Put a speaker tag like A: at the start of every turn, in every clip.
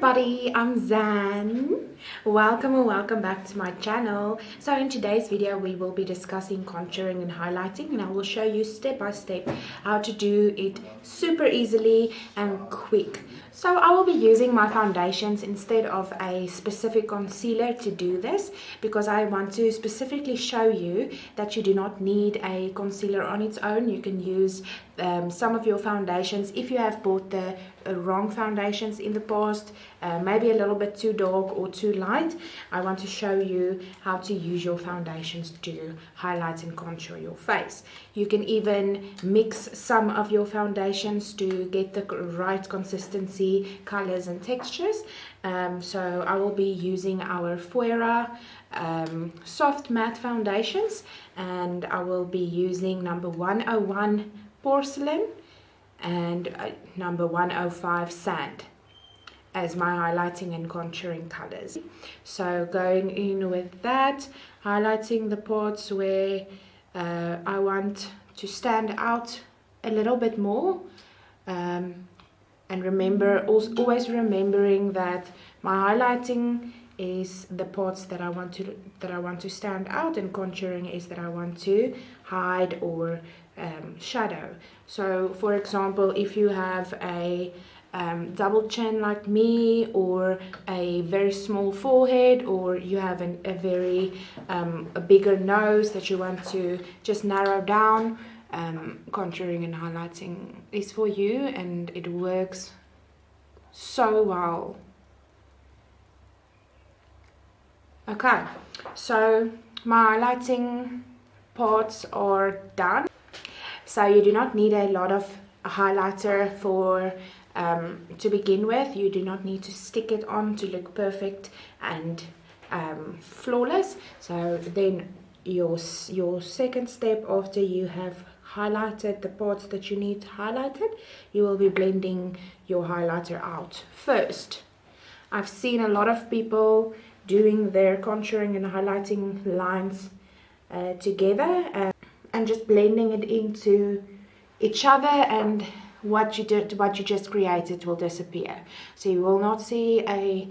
A: everybody, I'm Zan. Welcome and welcome back to my channel. So in today's video we will be discussing contouring and highlighting, and I will show you step by step how to do it super easily and quick. So I will be using my foundations instead of a specific concealer to do this, because I want to specifically show you that you do not need a concealer on its own. You can use some of your foundations if you have bought the wrong foundations in the past, maybe a little bit too dark or too light. I want to show you how to use your foundations to highlight and contour your face. You can even mix some of your foundations to get the right consistency, colors and textures. So I will be using our Phoera soft matte foundations, and I will be using number 101 porcelain and number 105 sand as my highlighting and contouring colors. So going in with that, highlighting the parts where I want to stand out a little bit more, and remember, always remembering that my highlighting is the parts that I want to stand out, and contouring is that I want to hide or shadow. So for example, if you have a double chin like me, or a very small forehead, or you have a bigger nose that you want to just narrow down, contouring and highlighting is for you, and it works so well. Okay, so my highlighting parts are done. So you do not need a lot of highlighter for to begin with. You do not need to stick it on to look perfect and flawless. So then your second step, after you have highlighted the parts that you need highlighted, you will be blending your highlighter out first. I've seen a lot of people doing their contouring and highlighting lines together, and just blending it into each other, and what you just created will disappear. So you will not see a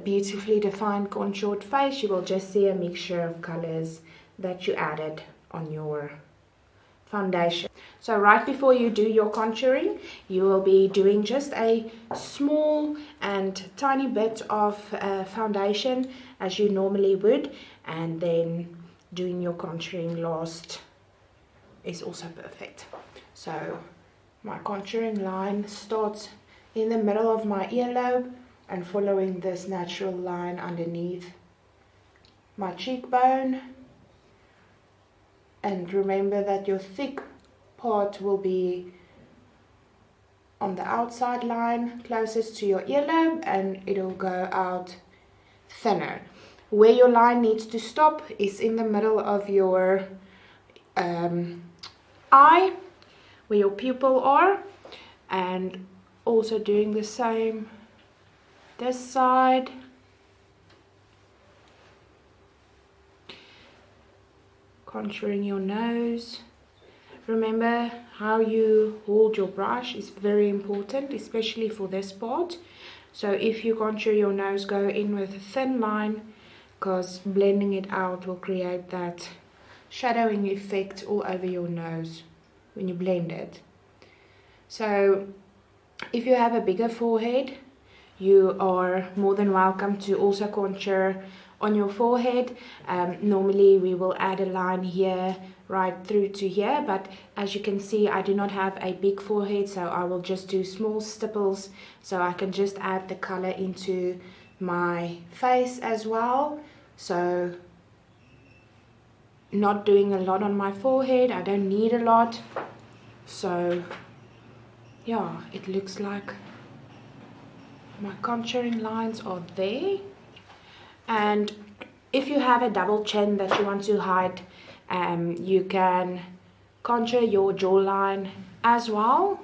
A: beautifully defined contoured face. You will just see a mixture of colors that you added on your foundation. So right before you do your contouring, you will be doing just a small and tiny bit of foundation as you normally would, and then doing your contouring last is also perfect. So my contouring line starts in the middle of my earlobe and following this natural line underneath my cheekbone. And remember that your thick part will be on the outside line closest to your earlobe, and it'll go out thinner. Where your line needs to stop is in the middle of your eye, where your pupil are, and also doing the same this side. Contouring your nose. Remember how you hold your brush is very important, especially for this part. So if you contour your nose, go in with a thin line, because blending it out will create that shadowing effect all over your nose when you blend it. So if you have a bigger forehead, you are more than welcome to also contour on your forehead. Normally we will add a line here right through to here, but as you can see, I do not have a big forehead, so I will just do small stipples, so I can just add the color into my face as well. So not doing a lot on my forehead, I don't need a lot. So yeah, it looks like my contouring lines are there. And if you have a double chin that you want to hide, you can contour your jawline as well.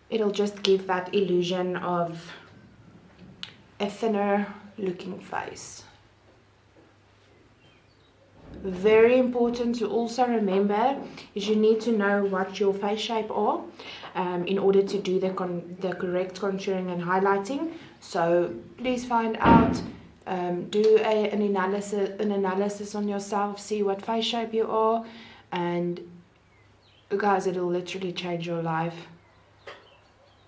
A: It'll just give that illusion of a thinner looking face. very important to also remember is you need to know what your face shape are in order to do the correct contouring and highlighting. So please find out, do an analysis on yourself, see what face shape you are, and guys, it'll literally change your life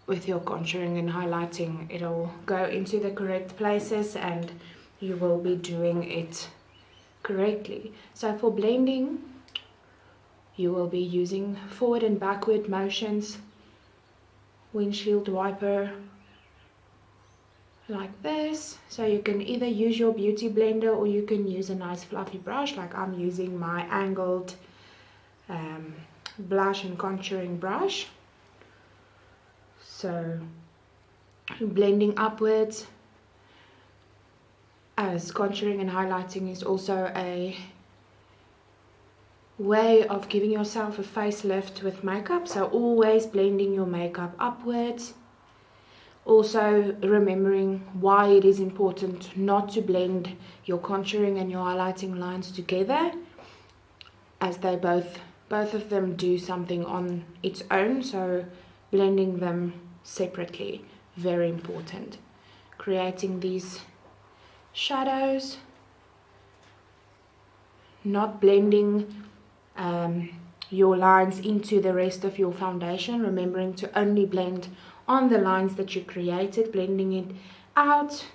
A: with your contouring and highlighting. It'll go into the correct places and you will be doing it correctly. So for blending, you will be using forward and backward motions, windshield wiper like this. So you can either use your beauty blender or you can use a nice fluffy brush, like I'm using my angled blush and contouring brush. So blending upwards, as contouring and highlighting is also a way of giving yourself a facelift with makeup. So always blending your makeup upwards. Also remembering why it is important not to blend your contouring and your highlighting lines together, as they both of them do something on its own. So blending them separately, very important. Creating these shadows, not blending your lines into the rest of your foundation, remembering to only blend on the lines that you created, blending it out.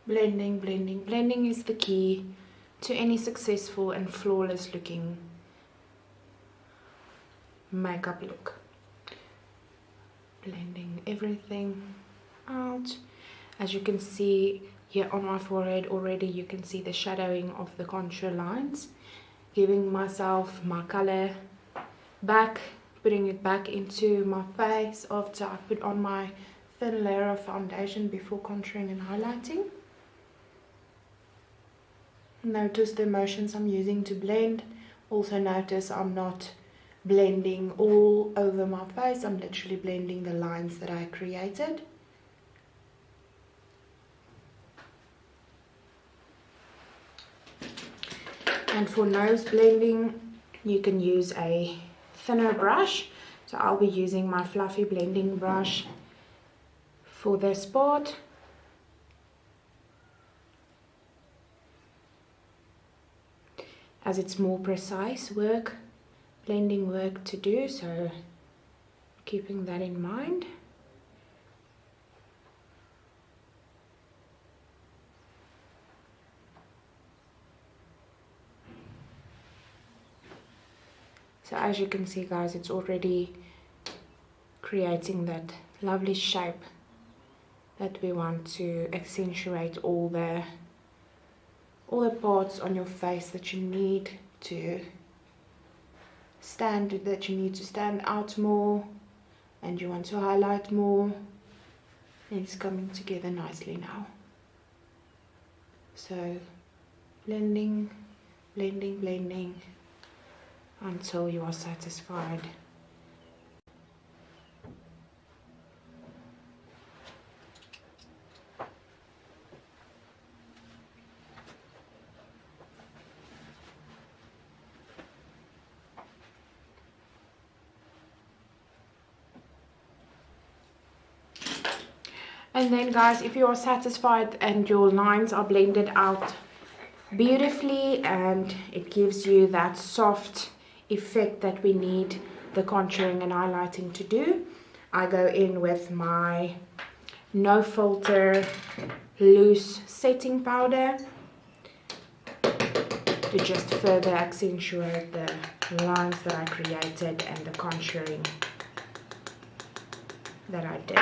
A: Blending is the key to any successful and flawless looking makeup look. Blending everything out. As you can see here on my forehead already, you can see the shadowing of the contour lines, giving myself my color back, putting it back into my face after I put on my thin layer of foundation before contouring and highlighting. Notice the motions I'm using to blend. Also notice I'm not blending all over my face. I'm literally blending the lines that I created. And for nose blending, you can use a thinner brush. So I'll be using my fluffy blending brush for this part. As it's more precise blending work to do, so keeping that in mind. So as you can see, guys, it's already creating that lovely shape that we want to accentuate all the parts on your face that you need to stand out more and you want to highlight more. And it's coming together nicely now. So blending until you are satisfied. And then, guys, if you are satisfied and your lines are blended out beautifully and it gives you that soft effect that we need the contouring and highlighting to do, I go in with my no filter loose setting powder to just further accentuate the lines that I created and the contouring that I did.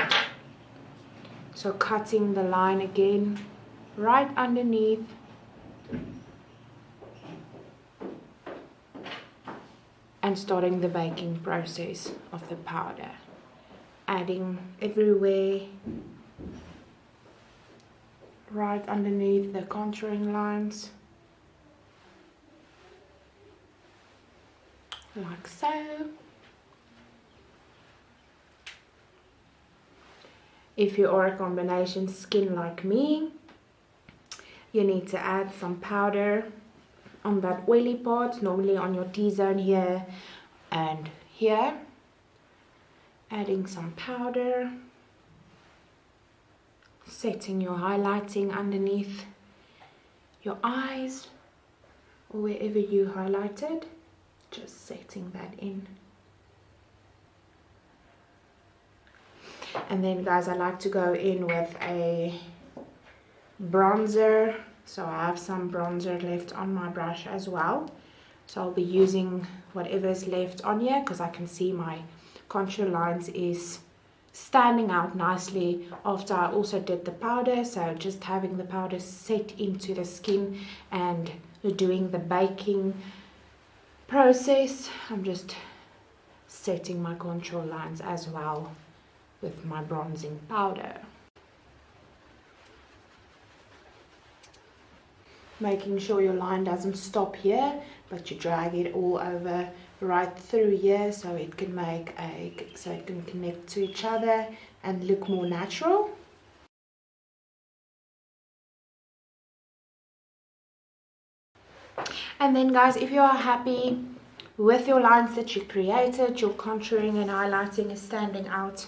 A: So cutting the line again right underneath, and starting the baking process of the powder, adding everywhere right underneath the contouring lines, like so. if you are a combination skin like me, you need to add some powder on that oily part, normally on your T-zone here and here. Adding some powder, setting your highlighting underneath your eyes or wherever you highlighted, just setting that in. And then guys, I like to go in with a bronzer, so I have some bronzer left on my brush as well, so I'll be using whatever is left on here because I can see my contour lines is standing out nicely after I also did the powder. So just having the powder set into the skin and doing the baking process, I'm just setting my contour lines as well with my bronzing powder. Making sure your line doesn't stop here, but you drag it all over right through here so it can connect to each other and look more natural. And then guys, if you are happy with your lines that you created, your contouring and highlighting is standing out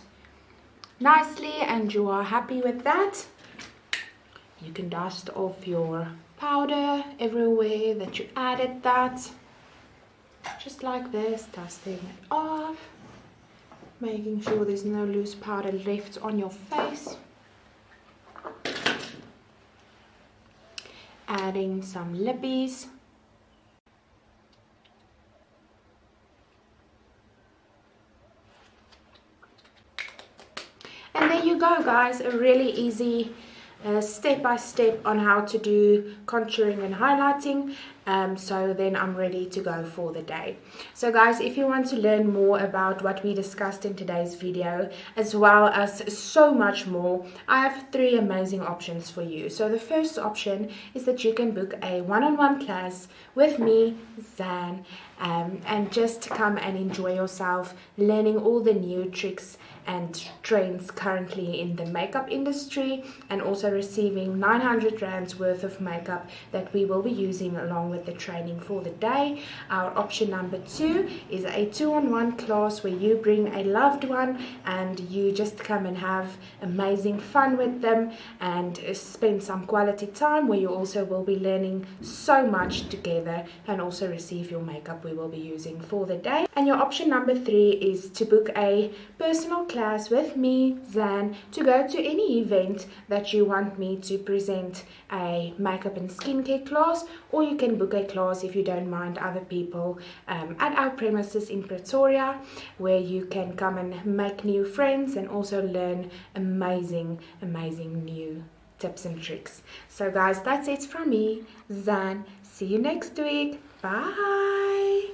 A: nicely and you are happy with that, you can dust off your powder everywhere that you added that, just like this, dusting it off, making sure there's no loose powder left on your face. Adding some lippies. And there you go guys, a really easy step-by-step on how to do contouring and highlighting. So then I'm ready to go for the day. So guys, if you want to learn more about what we discussed in today's video, as well as so much more, I have 3 amazing options for you. So the first option is that you can book a one-on-one class with me, Zan, and just come and enjoy yourself, learning all the new tricks and trends currently in the makeup industry, and also receiving 900 rands worth of makeup that we will be using along with the training for the day. Our option number 2 is a 2-on-1 class where you bring a loved one and you just come and have amazing fun with them and spend some quality time, where you also will be learning so much together and also receive your makeup we will be using for the day. And your option number 3 is to book a personal class with me, Zan, to go to any event that you want me to present a makeup and skincare class, or you can book a class if you don't mind other people at our premises in Pretoria, where you can come and make new friends and also learn amazing new tips and tricks. So guys, that's it from me, Zan. See you next week. Bye.